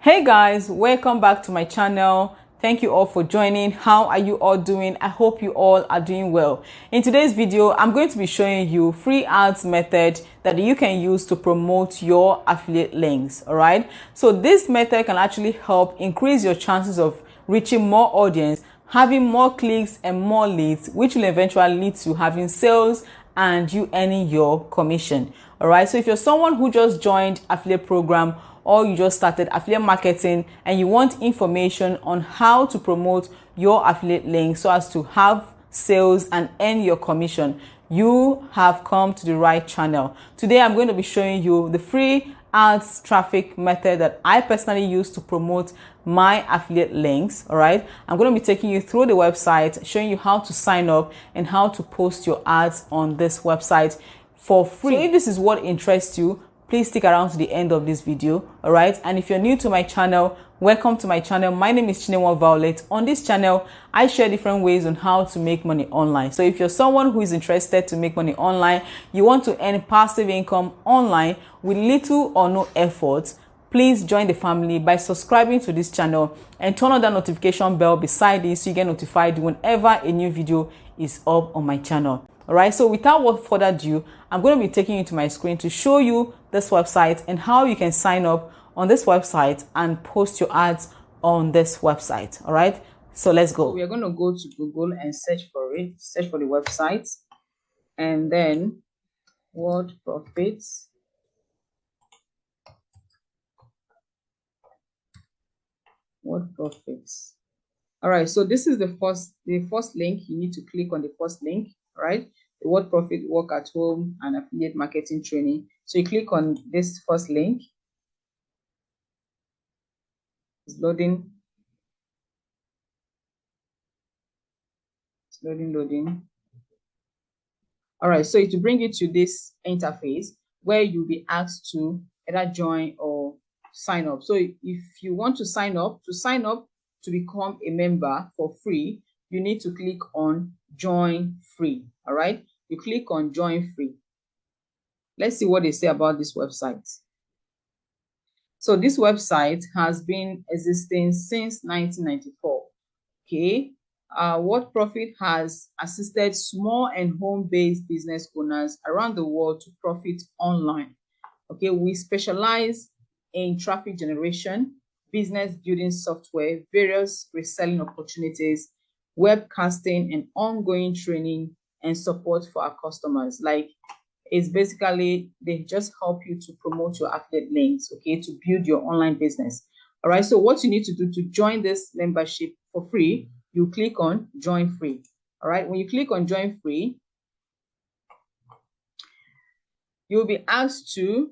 Hey guys, welcome back to my channel. Thank you all for joining. How are you all doing? I hope you all are doing well. In today's video, I'm going to be showing you free ads method that you can use to promote your affiliate links. All right. So this method can actually help increase your chances of reaching more audience, having more clicks and more leads, which will eventually lead to having sales and you earning your commission. All right. So if you're someone who just joined affiliate program or you just started affiliate marketing and you want information on how to promote your affiliate link so as to have sales and earn your commission, you have come to the right channel. Today I'm going to be showing you the free ads traffic method that I personally use to promote my affiliate links. All right, I'm going to be taking you through the website, showing you how to sign up and how to post your ads on this website for free. So if this is what interests you, please stick around to the end of this video. All right, and if you're new to my channel, welcome to my channel. My name is Chinenwa Violet. On this channel, I share different ways on how to make money online. So if you're someone who is interested to make money online, you want to earn passive income online with little or no effort, please join the family by subscribing to this channel and turn on that notification bell beside it so you get notified whenever a new video is up on my channel. All right, so without further ado, I'm going to be taking you to my screen to show you this website and how you can sign up on this website and post your ads on this website. All right, so let's go. We are going to go to Google and search for it, search for the website, and then World Profits. World Profits. All right, so this is the first link. You need to click on the first link, right? The World Profit Work at Home and Affiliate Marketing Training. So you click on this first link. It's loading. It's loading. All right, so it will bring you to this interface where you'll be asked to either join or sign up. So if you want to sign up to become a member for free, you need to click on join free. All right, you click on join free. Let's see what they say about this website. So this website has been existing since 1994. Okay, World Profit has assisted small and home-based business owners around the world to profit online. Okay, we specialize in traffic generation, business building software, various reselling opportunities, webcasting, and ongoing training and support for our customers. Like, it's basically, they just help you to promote your affiliate links, okay, to build your online business. All right, so what you need to do to join this membership for free, you click on join free. All right, when you click on join free, you'll be asked to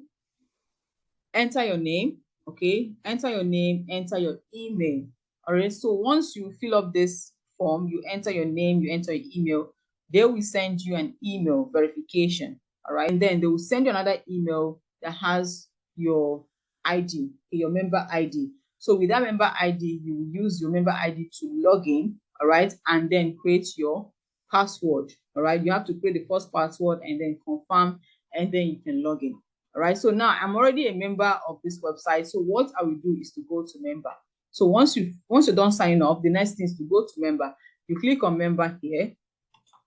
enter your name, okay, enter your name, enter your email. All right, so once you fill up this form, you enter your name, you enter your email, they will send you an email verification. All right, and then they will send you another email that has your ID, your member ID. So with that member ID, you will use your member ID to log in, all right, and then create your password. All right, you have to create the first password and then confirm, and then you can log in. All right, so now I'm already a member of this website. So what I will do is to go to member. So once you're done signing up, the next thing is to go to member. You click on member here,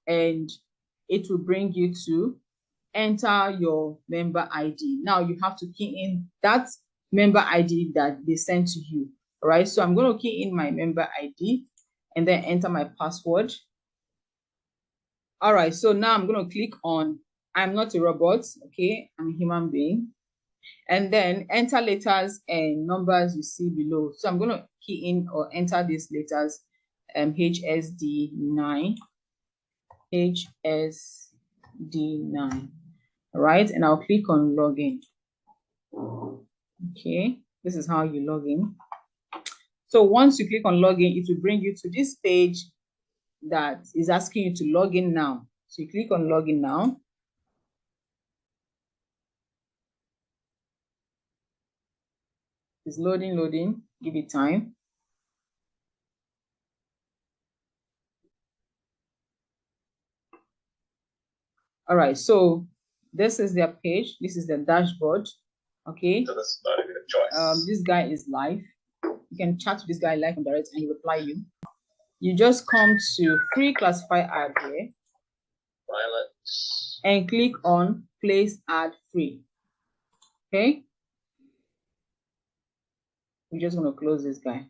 and it will bring you to enter your member ID. Now you have to key in that member ID that they sent to you. All right, so I'm going to key in my member ID and then enter my password. All right, so now I'm going to click on I'm not a robot, okay, I'm a human being. And then enter letters and numbers you see below. So I'm going to key in or enter these letters, HSD9, HSD9. All right, and I'll click on login. Okay, this is how you log in. So once you click on login, it will bring you to this page that is asking you to log in now. So you click on login now. It's loading, give it time. All right, so this is their page. This is their dashboard. Okay. So that's not even a choice. This guy is live. you can chat to this guy live and direct and he will reply you. You just come to free classify ad here and click on place ad free. Okay, we're just going to close this guy.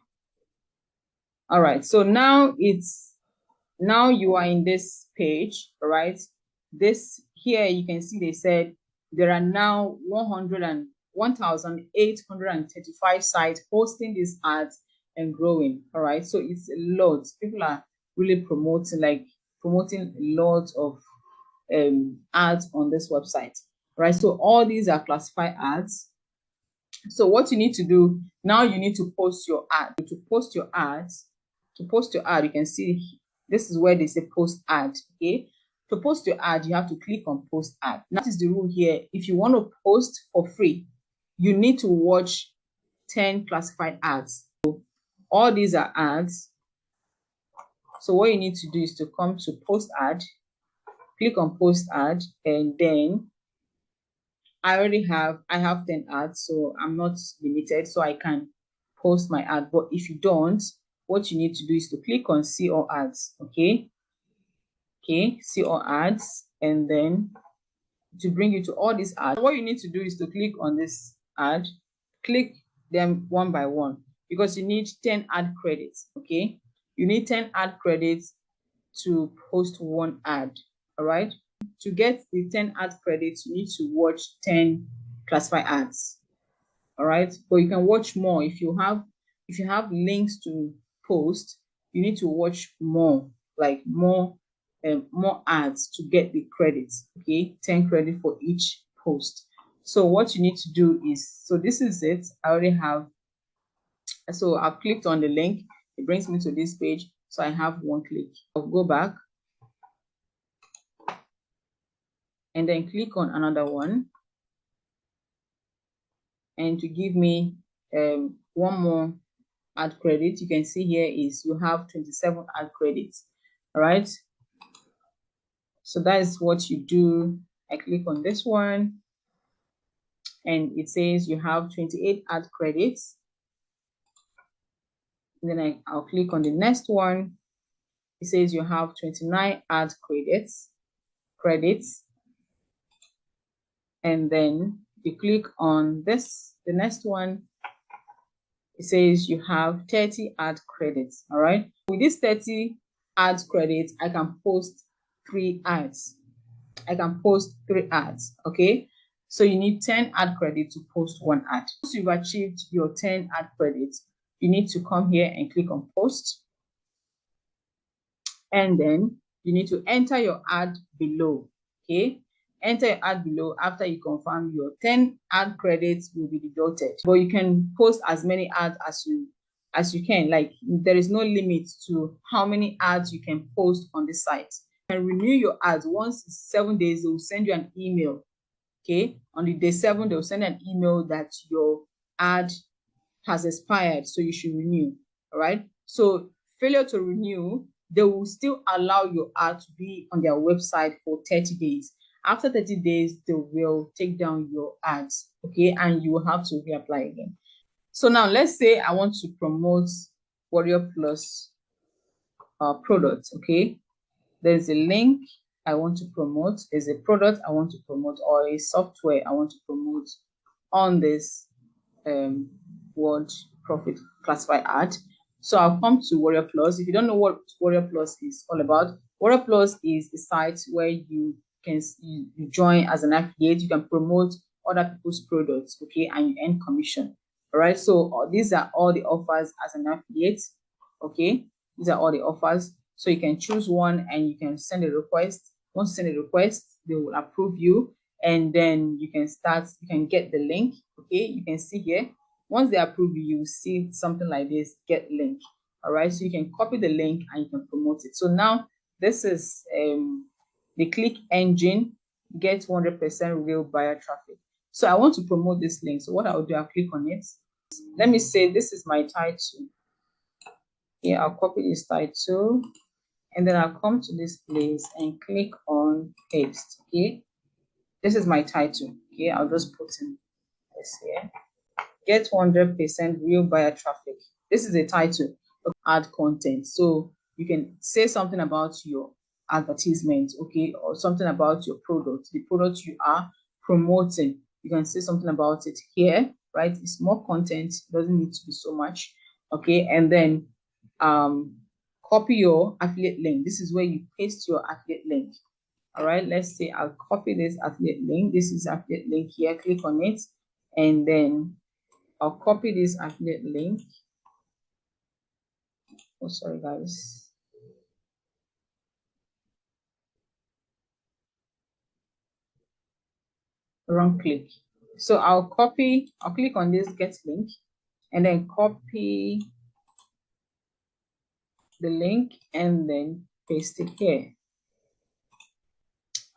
All right, so now you are in this page. All right, this here you can see they said there are now 1,835 sites hosting these ads and growing. All right, so it's a lot. People are really promoting a lot of ads on this website. Right, so all these are classified ads. So what you need to do now, you need to post your ad. To post your ad, you can see this is where they say post ad. Okay, to post your ad, you have to click on post ad. Now, that is the rule here. If you want to post for free, you need to watch 10 classified ads. So all these are ads. So what you need to do is to come to post ad, click on post ad, and then I have 10 ads, so I'm not limited, so I can post my ad. But if you don't, what you need to do is to click on see all ads. Okay, see all ads, and then to bring you to all these ads, what you need to do is to click on this ad, click them one by one, because you need 10 ad credits. Okay, you need 10 ad credits to post one ad. All right, to get the 10 ad credits, you need to watch 10 classified ads. All right, but you can watch more. If you have links to post, you need to watch more, like more ads to get the credits. Okay, 10 credit for each post. So what you need to do is, so this is it. I already have, so I've clicked on the link. It brings me to this page. So I have one click. I'll go back and then click on another one, and to give me one more ad credit. You can see here is you have 27 ad credits. All right, so that is what you do. I click on this one and it says you have 28 ad credits. And then I'll click on the next one. It says you have 29 ad credits. And then you click on this, the next one, it says you have 30 ad credits. All right, with this 30 ad credits, I can post 3 ads. Okay, so you need 10 ad credits to post one ad. Once you've achieved your 10 ad credits, you need to come here and click on post, and then you need to enter your ad below. Okay, enter your ad below. After you confirm, your 10 ad credits will be deducted, but you can post as many ads as you can. Like, there is no limit to how many ads you can post on the site. You can renew your ads once in 7 days. They will send you an email. Okay, on the day 7, they will send an email that your ad has expired, so you should renew. All right, so failure to renew, they will still allow your ad to be on their website for 30 days. After 30 days, they will take down your ads. Okay, and you will have to reapply again. So now let's say I want to promote Warrior Plus products. Okay, there's a link I want to promote, there's a product I want to promote, or a software I want to promote on this Word Profit Classified ad. So I'll come to Warrior Plus. If you don't know what Warrior Plus is all about, Warrior Plus is a site where you can join as an affiliate. You can promote other people's products, okay, and you earn commission. All right, so these are all the offers as an affiliate. Okay, these are all the offers. So you can choose one and you can send a request. Once you send a request, they will approve you, and then you can get the link. Okay, you can see here, once they approve you, you see something like this, get link. All right, so you can copy the link and you can promote it. So now this is the click engine, get 100% real buyer traffic. So I want to promote this link. So what I'll do, I'll click on it. Let me say this is my title. Yeah, I'll copy this title, and then I'll come to this place and click on paste. Okay, this is my title. Okay, I'll just put in this here. Get 100% real buyer traffic. this is a title of ad content. So you can say something about your advertisement, okay, or something about your product, the product you are promoting. You can say something about it here, right? It's more content, it doesn't need to be so much, okay. And then copy your affiliate link. This is where you paste your affiliate link. All right, let's say I'll copy this affiliate link. This is affiliate link here. Click on it, and then I'll copy this affiliate link. Oh, sorry, guys. Wrong click. So I'll click on this get link, and then copy the link and then paste it here.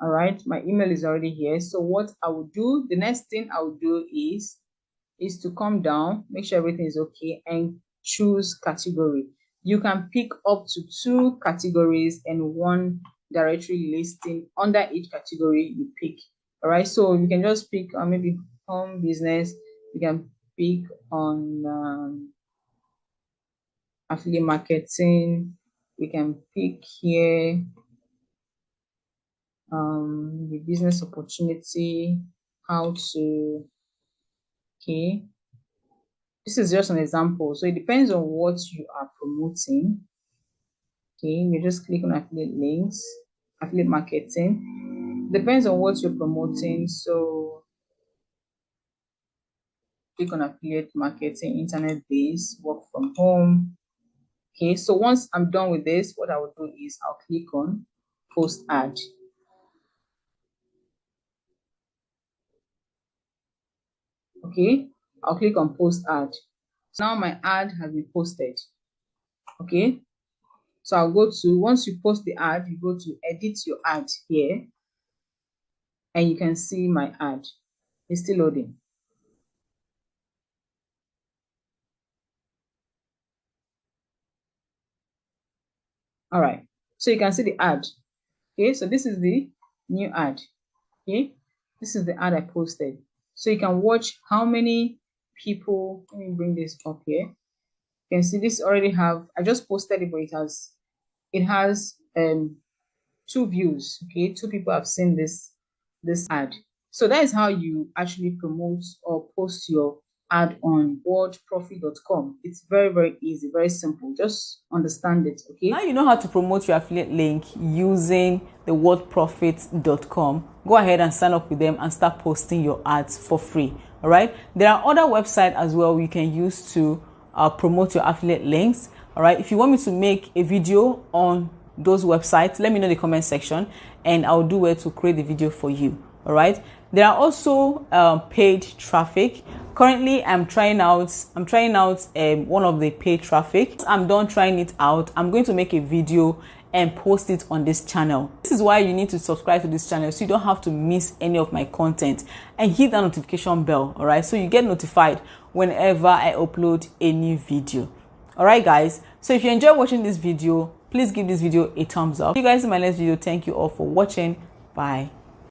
All right, my email is already here. So what I will do, the next thing I will do is to come down, make sure everything is okay, and choose category. You can pick up to 2 categories and 1 directory listing under each category you pick. All right, so you can just pick on maybe home business. You can pick on affiliate marketing. We can pick here the business opportunity, how to, okay. This is just an example. So it depends on what you are promoting. Okay, you just click on affiliate links, affiliate marketing. Depends on what you're promoting. So click on affiliate marketing, internet based, work from home. Okay, so once I'm done with this, what I will do is I'll click on post ad. Okay, I'll click on post ad. So now my ad has been posted. Okay, so I'll go to, once you post the ad, you go to edit your ad here, and you can see my ad. It's still loading. All right, so you can see the ad. Okay, so this is the new ad. Okay, this is the ad I posted. So you can watch how many people, let me bring this up here. You can see this already have, I just posted it, but it has 2 views. Okay, 2 people have seen this ad. So that is how you actually promote or post your ad on wordprofit.com. It's very, very easy, very simple. Just understand it, okay? Now you know how to promote your affiliate link using the wordprofit.com. Go ahead and sign up with them and start posting your ads for free, all right? There are other websites as well you can use to promote your affiliate links, all right? If you want me to make a video on those websites, let me know in the comment section and I'll do where to create the video for you. All right, there are also paid traffic. Currently I'm trying out one of the paid traffic. I'm done trying it out. I'm going to make a video and post it on this channel. This is why you need to subscribe to this channel so you don't have to miss any of my content, and hit that notification bell, all right, so you get notified whenever I upload a new video. All right guys, so if you enjoy watching this video, please give this video a thumbs up. See you guys in my next video. Thank you all for watching. Bye.